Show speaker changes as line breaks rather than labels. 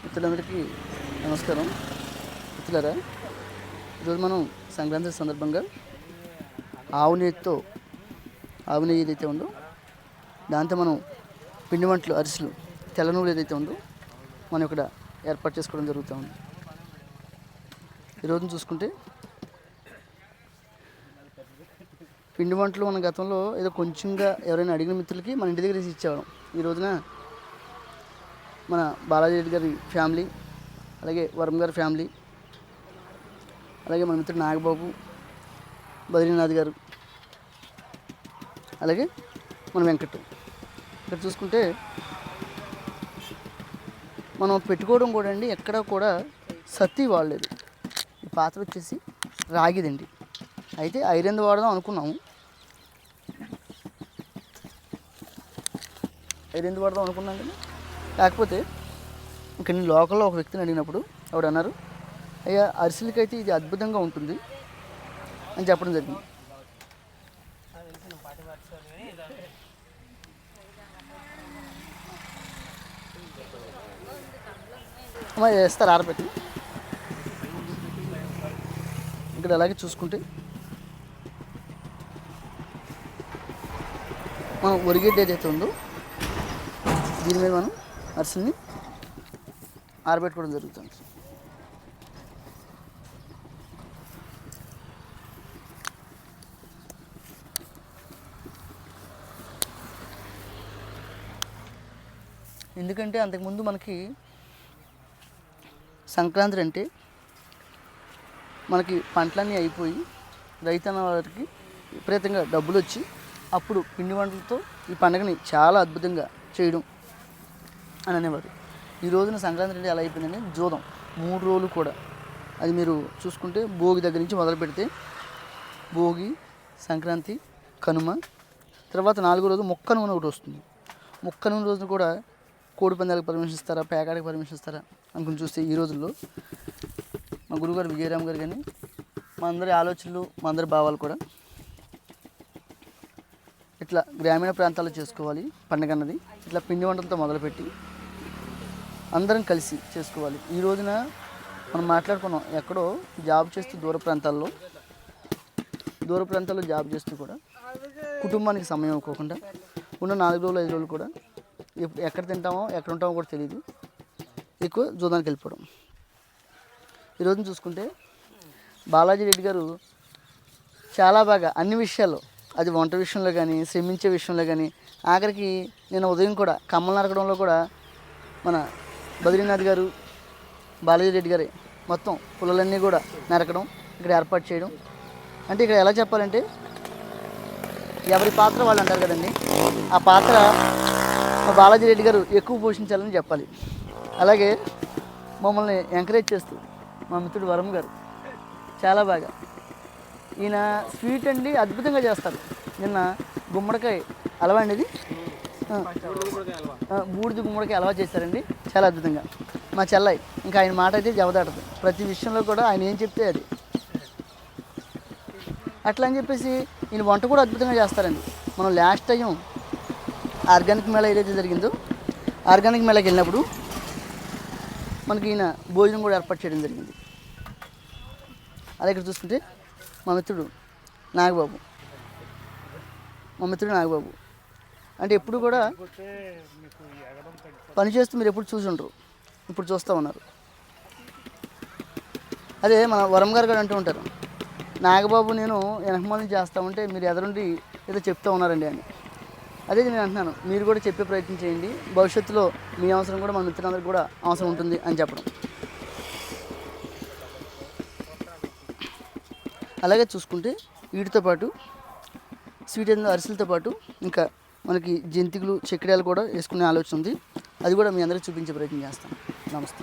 మిత్రులందరికీ నమస్కారం. మిత్రులారా, ఈరోజు మనం సంక్రాంతి సందర్భంగా ఆవు నెయ్యి ఏదైతే ఉందో దాంతో మనం పిండి వంటలు, అరిసెలు, తెల్ల నువ్వులు ఏదైతే ఉందో మనం ఇక్కడ ఏర్పాటు చేసుకోవడం జరుగుతూ ఉంది. ఈరోజు చూసుకుంటే పిండి వంటలు మన గతంలో ఏదో కొంచెంగా ఎవరైనా అడిగిన మిత్రులకి మన ఇంటి దగ్గర ఇచ్చేవాళ్ళం. ఈ రోజున మన బాలాజీ రెడ్డి గారి ఫ్యామిలీ, అలాగే వరం గారి ఫ్యామిలీ, అలాగే మన మిత్రుడు నాగబాబు, బద్రీనాథ్ గారు, అలాగే మన వెంకట్. ఇక్కడ చూసుకుంటే మనం పెట్టుకోవడం కూడా అండి ఎక్కడ కూడా సత్తి వాడలేదు. ఈ పాత్ర వచ్చేసి రాగిదండి. అయితే ఐరన్ వాడదాం అనుకున్నాము. కానీ కాకపోతే ఇక్కడ నేను లోకల్లో ఒక వ్యక్తిని అడిగినప్పుడు ఆవిడ అన్నారు, అయ్యా అరిసెలకైతే ఇది అద్భుతంగా ఉంటుంది అని చెప్పడం జరిగింది. అమ్మా వేస్తారు ఆరబెట్టి. ఇక్కడ అలాగే చూసుకుంటే మనం ఒరిగడ్డ ఏదైతే ఉందో దీని మీద మనం అరిసెల్ని ఆరబెట్టుకోవడం జరుగుతుంది. ఎందుకంటే అంతకుముందు మనకి సంక్రాంతి అంటే మనకి పంటలన్నీ అయిపోయి రైతన్న వారికి విపరీతంగా డబ్బులు వచ్చి అప్పుడు పిండి వంటలతో ఈ పండుగని చాలా అద్భుతంగా చేయడం అని అనేవారు. ఈ రోజున సంక్రాంతి అంటే ఎలా అయిపోయిందంటే జూదం 3 రోజులు కూడా. అది మీరు చూసుకుంటే భోగి దగ్గర నుంచి మొదలు పెడితే భోగి, సంక్రాంతి, కనుమ, తర్వాత 4వ రోజు మొక్క నూనె ఒకటి వస్తుంది. మొక్క నూనె రోజున కూడా కోడి పందాలకు పర్మిషన్ ఇస్తారా, పేకాడికి పర్మిషన్ ఇస్తారా అనుకుని చూస్తే ఈ రోజుల్లో మా గురుగారు విజయరామ్ గారు కానీ మా అందరి ఆలోచనలు, మా అందరి భావాలు కూడా ఇట్లా గ్రామీణ ప్రాంతాల్లో చేసుకోవాలి పండుగ అన్నది. ఇట్లా పిండి వంటలతో మొదలుపెట్టి అందరం కలిసి చేసుకోవాలి. ఈ రోజున మనం మాట్లాడుకున్నాం, ఎక్కడో జాబ్ చేస్తూ దూర ప్రాంతాల్లో జాబ్ చేస్తూ కూడా కుటుంబానికి సమయం ఇవ్వకుండా ఉన్న 4 రోజులు 5 రోజులు కూడా ఎక్కడ తింటామో ఎక్కడ ఉంటామో కూడా తెలియదు, ఎక్కువ జూదానికి వెళ్ళిపోవడం. ఈరోజు చూసుకుంటే బాలాజీ రెడ్డి గారు చాలా బాగా అన్ని విషయాల్లో, అది వంట విషయంలో కానీ, శ్రమించే విషయంలో కానీ, ఆఖరికి నేను ఉదయం కూడా కమ్మలు నరకడంలో కూడా మన బద్రీనాథ్ గారు, బాలాజీ రెడ్డి గారి మొత్తం పుల్లలన్నీ కూడా నరకడం, ఇక్కడ ఏర్పాటు చేయడం. అంటే ఇక్కడ ఎలా చెప్పాలంటే ఎవరి పాత్ర వాళ్ళు అంటారు కదండి, ఆ పాత్ర మా బాలాజీ రెడ్డి గారు ఎక్కువ పోషించాలని చెప్పాలి. అలాగే మమ్మల్ని ఎంకరేజ్ చేస్తూ మా మిత్రుడు వరం గారు చాలా బాగా, ఈయన స్వీట్ అండి అద్భుతంగా చేస్తారు. నిన్న గుమ్మడికాయ హల్వా అండి, ఇది బూడిద గుమ్మడికాయ హల్వా చేశారండి, చాలా అద్భుతంగా. మా చెల్లాయి ఇంకా ఆయన మాట అయితే జవదాటదు, ప్రతి విషయంలో కూడా ఆయన ఏం చెప్తే అది. అట్లా అని చెప్పేసి ఈయన వంట కూడా అద్భుతంగా చేస్తారండి. మనం లాస్ట్ టైం ఆర్గానిక్ మేళ ఏదైతే జరిగిందో ఆర్గానిక్ మేళకి వెళ్ళినప్పుడు మనకి ఈయన భోజనం కూడా ఏర్పాటు చేయడం జరిగింది. అలాగే ఇక్కడ చూసుకుంటే మా మిత్రుడు నాగబాబు అంటే ఎప్పుడు కూడా పని చేస్తూ మీరు ఎప్పుడు చూసి ఉంటారు, ఇప్పుడు చూస్తూ ఉన్నారు. అదే మన వరం గారు కూడా అంటూ ఉంటారు, నాగబాబు నేను వెనకమాల చేస్తూ ఉంటే మీరు ఎదురుండి ఏదో చెప్తూ ఉన్నారండి అని. అదే నేను అంటున్నాను, మీరు కూడా చెప్పే ప్రయత్నం చేయండి, భవిష్యత్తులో మీ అవసరం కూడా మన మిత్రులందరికీ కూడా అవసరం ఉంటుంది అని చెప్పడం. అలాగే చూసుకుంటే వీటితో పాటు స్వీట్ అరిసెలతో పాటు ఇంకా మనకి జంతికలు, చక్కెరలు కూడా వేసుకునే ఆలోచన ఉంది. అది కూడా మీ అందరికీ చూపించే ప్రయత్నం చేస్తాను. నమస్తే.